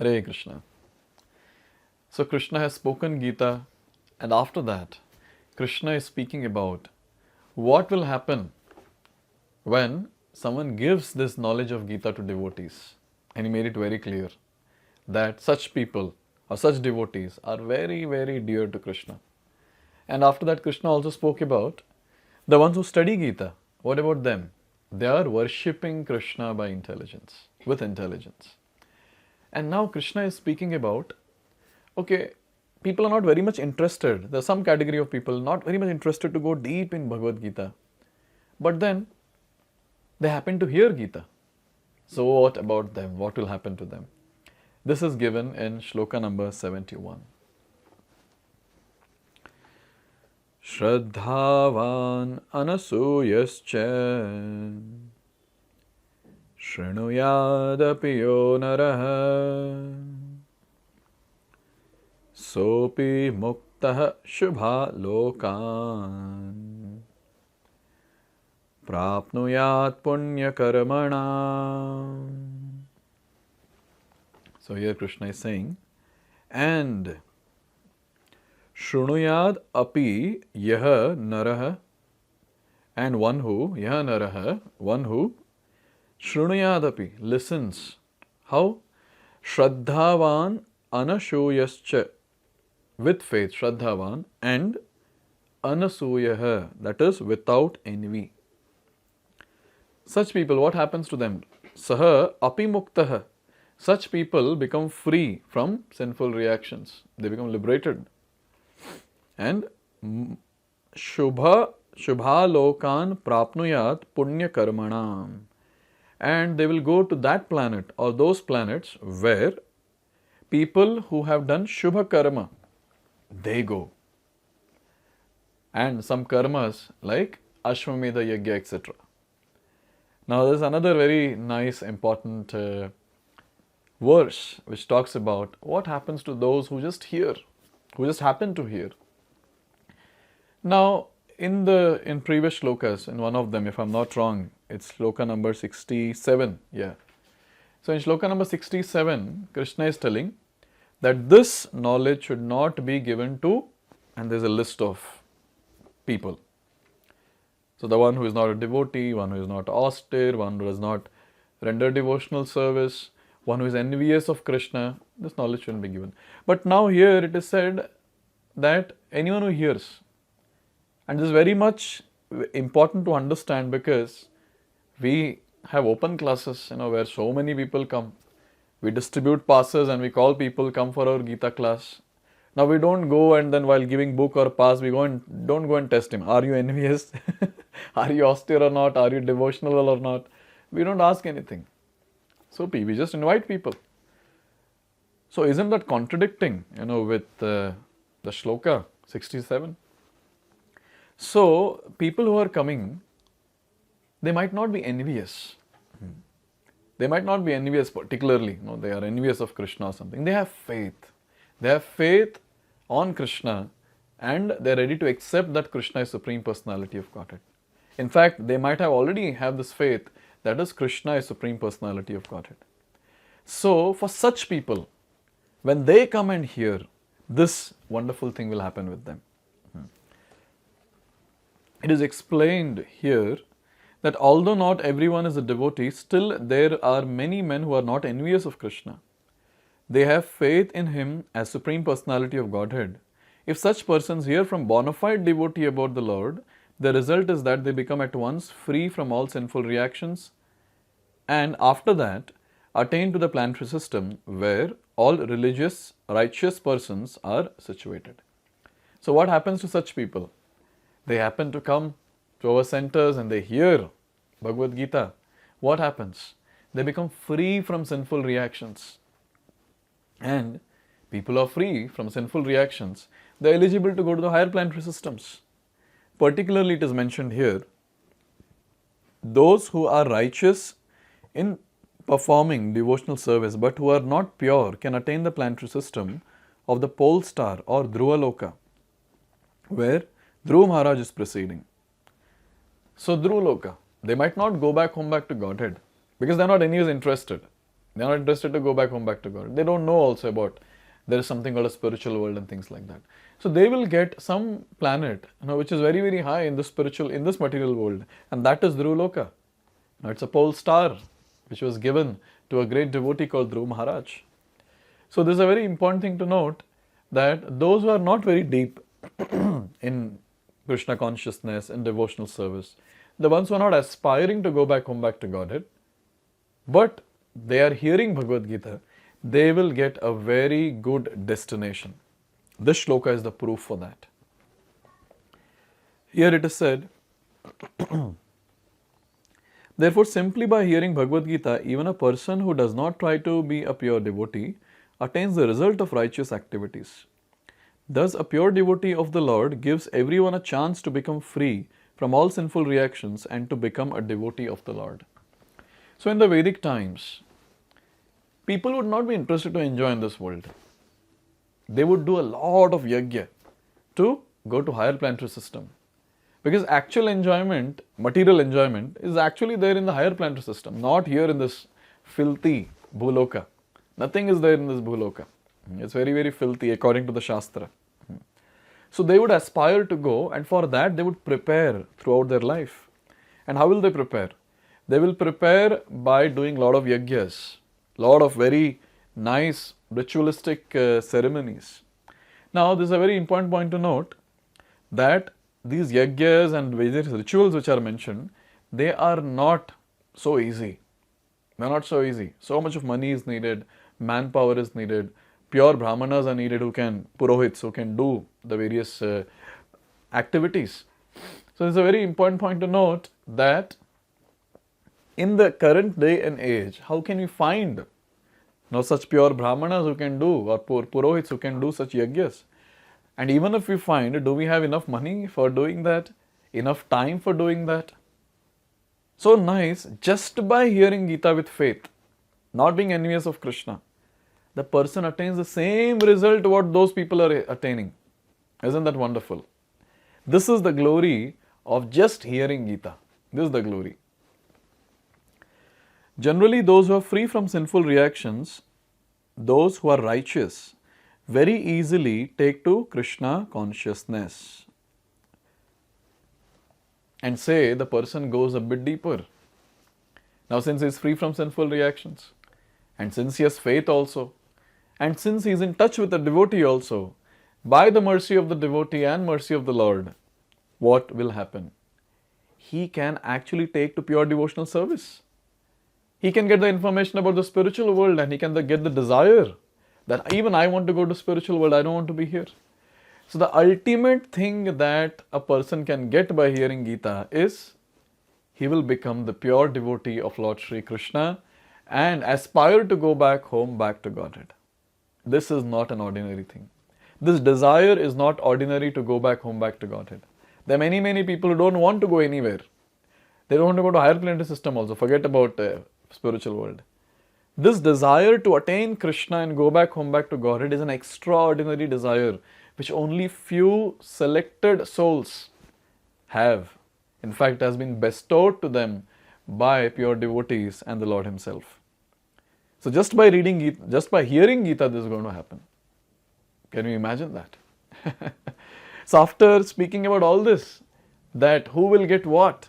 Hare Krishna. So Krishna has spoken Gita, and after that, Krishna is speaking about what will happen when someone gives this knowledge of Gita to devotees. And he made it very clear that such people or such devotees are very, very dear to Krishna. And after that, Krishna also spoke about the ones who study Gita. What about them? They are worshipping Krishna by intelligence, with intelligence. And now Krishna is speaking about, okay, people are not very much interested. There's some category of people not very much interested to go deep in Bhagavad-gita. But then, they happen to hear Gita. So what about them? What will happen to them? This is given in Shloka number 71. Shraddhavan anasuyascha Shrunuyadapi yo naraha Sopi muktah shubha lokan Prapnuyat punya karmana. So here Krishna is saying, and Shrunuyad api yah naraha, and one who, yah naraha, one who, Shrunuyad api, listens. How? Shraddhavan anashuyascha, with faith, Shraddhavan, and anasuyah, that is without envy. Such people, what happens to them? Saha api muktah. Such people become free from sinful reactions. They become liberated. And shubha lokan prapnuyat punya karmanam. And they will go to that planet or those planets where people who have done shubha karma, they go. And some karmas like Ashwamedha Yajna, etc. Now there is another very nice important verse which talks about what happens to those who just hear, who just happen to hear. Now in previous shlokas, in one of them, if I'm not wrong, it's shloka number 67. Yeah. So in shloka number 67, Krishna is telling that this knowledge should not be given to, and there's a list of people. So the one who is not a devotee, one who is not austere, one who does not render devotional service, one who is envious of Krishna, this knowledge shouldn't be given. But now here it is said that anyone who hears, and this is very much important to understand because we have open classes, where so many people come. We distribute passes and we call people, come for our Gita class. Now we don't go and then while giving book or pass, we don't go and test him. Are you envious? Are you austere or not? Are you devotional or not? We don't ask anything. So we just invite people. So isn't that contradicting, with the Shloka 67? So people who are coming, they might not be envious. They might not be envious particularly. They are envious of Krishna or something. They have faith. They have faith on Krishna and they are ready to accept that Krishna is Supreme Personality of Godhead. In fact, they might have already have this faith that is Krishna is Supreme Personality of Godhead. So for such people, when they come and hear, this wonderful thing will happen with them. It is explained here that although not everyone is a devotee, still there are many men who are not envious of Krishna. They have faith in him as Supreme Personality of Godhead. If such persons hear from bona fide devotee about the Lord, the result is that they become at once free from all sinful reactions and after that attain to the planetary system where all religious, righteous persons are situated. So what happens to such people? They happen to come to our centers and they hear Bhagavad-gita. What happens? They become free from sinful reactions. And people are free from sinful reactions. They are eligible to go to the higher planetary systems. Particularly it is mentioned here, those who are righteous in performing devotional service but who are not pure can attain the planetary system of the pole star or Dhruva-loka, where Dhruva Maharaj is proceeding. So Dhruva-loka, they might not go back home back to Godhead because they are not anyways interested. They are not interested to go back home, back to God. They don't know also about there is something called a spiritual world and things like that. So they will get some planet, which is very, very high in in this material world, and that is Dhruv-loka. Now it's a pole star which was given to a great devotee called Dhruv Maharaj. So this is a very important thing to note, that those who are not very deep in Krishna consciousness and devotional service, the ones who are not aspiring to go back home, back to Godhead, but they are hearing Bhagavad-gita, they will get a very good destination. This shloka is the proof for that. Here it is said, therefore, simply by hearing Bhagavad-gita, even a person who does not try to be a pure devotee attains the result of righteous activities. Thus, a pure devotee of the Lord gives everyone a chance to become free from all sinful reactions and to become a devotee of the Lord. So, in the Vedic times, people would not be interested to enjoy in this world. They would do a lot of yajna to go to higher planetary system. Because actual enjoyment, material enjoyment, is actually there in the higher planetary system, not here in this filthy Bhuloka. Nothing is there in this Bhuloka. It's very, very filthy according to the Shastra. So they would aspire to go, and for that they would prepare throughout their life. And how will they prepare? They will prepare by doing a lot of yajnas, lot of very nice ritualistic ceremonies. Now, this is a very important point to note, that these yajnas and various rituals which are mentioned, they are not so easy. They are not so easy. So much of money is needed, manpower is needed, pure brahmanas are needed purohits who can do the various activities. So, it's a very important point to note that in the current day and age, how can we find such pure brahmanas who can do, or purohits who can do such yajnas? And even if we find, do we have enough money for doing that? Enough time for doing that? So nice, just by hearing Gita with faith, not being envious of Krishna, the person attains the same result what those people are attaining. Isn't that wonderful? This is the glory of just hearing Gita. This is the glory. Generally, those who are free from sinful reactions, those who are righteous, very easily take to Krishna consciousness. And say the person goes a bit deeper. Now, since he is free from sinful reactions, and since he has faith also, and since he is in touch with the devotee also, by the mercy of the devotee and mercy of the Lord, what will happen? He can actually take to pure devotional service. He can get the information about the spiritual world, and he can get the desire that even I want to go to spiritual world, I don't want to be here. So the ultimate thing that a person can get by hearing Gita is he will become the pure devotee of Lord Shri Krishna and aspire to go back home, back to Godhead. This is not an ordinary thing. This desire is not ordinary to go back home, back to Godhead. There are many, many people who don't want to go anywhere. They don't want to go to higher planetary system also. Forget about spiritual world. This desire to attain Krishna and go back home, back to Godhead is an extraordinary desire which only few selected souls have. In fact, has been bestowed to them by pure devotees and the Lord Himself. So just by reading Gita, just by hearing Gita, this is going to happen. Can you imagine that? So after speaking about all this, that who will get what?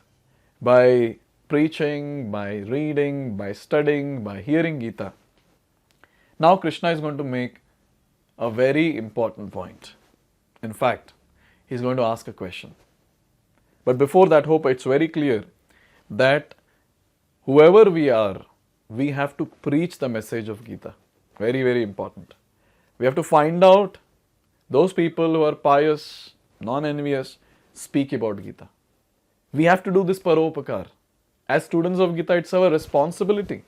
By preaching, by reading, by studying, by hearing Gita. Now Krishna is going to make a very important point. In fact, he is going to ask a question. But before that, hope it's very clear that whoever we are, we have to preach the message of Gita. Very, very important. We have to find out those people who are pious, non-envious, speak about Gita. We have to do this paropakar. As students of Gita, it's our responsibility.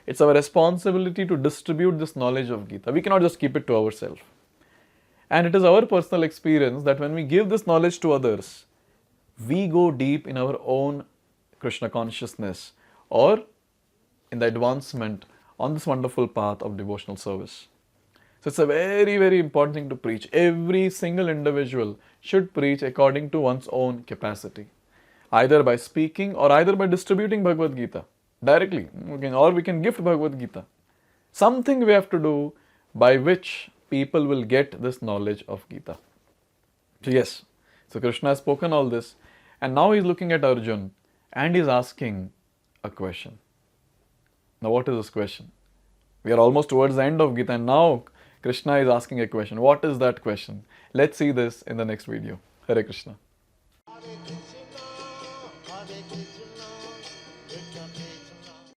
It's our responsibility to distribute this knowledge of Gita. We cannot just keep it to ourselves. And it is our personal experience that when we give this knowledge to others, we go deep in our own Krishna consciousness or in the advancement on this wonderful path of devotional service. So it's a very, very important thing to preach. Every single individual should preach according to one's own capacity, either by speaking or either by distributing Bhagavad-gita directly, or we can gift Bhagavad-gita. Something we have to do by which people will get this knowledge of Gita. So yes, so Krishna has spoken all this, and now he's looking at Arjun and he's asking a question. Now what is this question? We are almost towards the end of Gita, and now Krishna is asking a question. What is that question? Let's see this in the next video. Hare Krishna. Hare Krishna, Hare Krishna.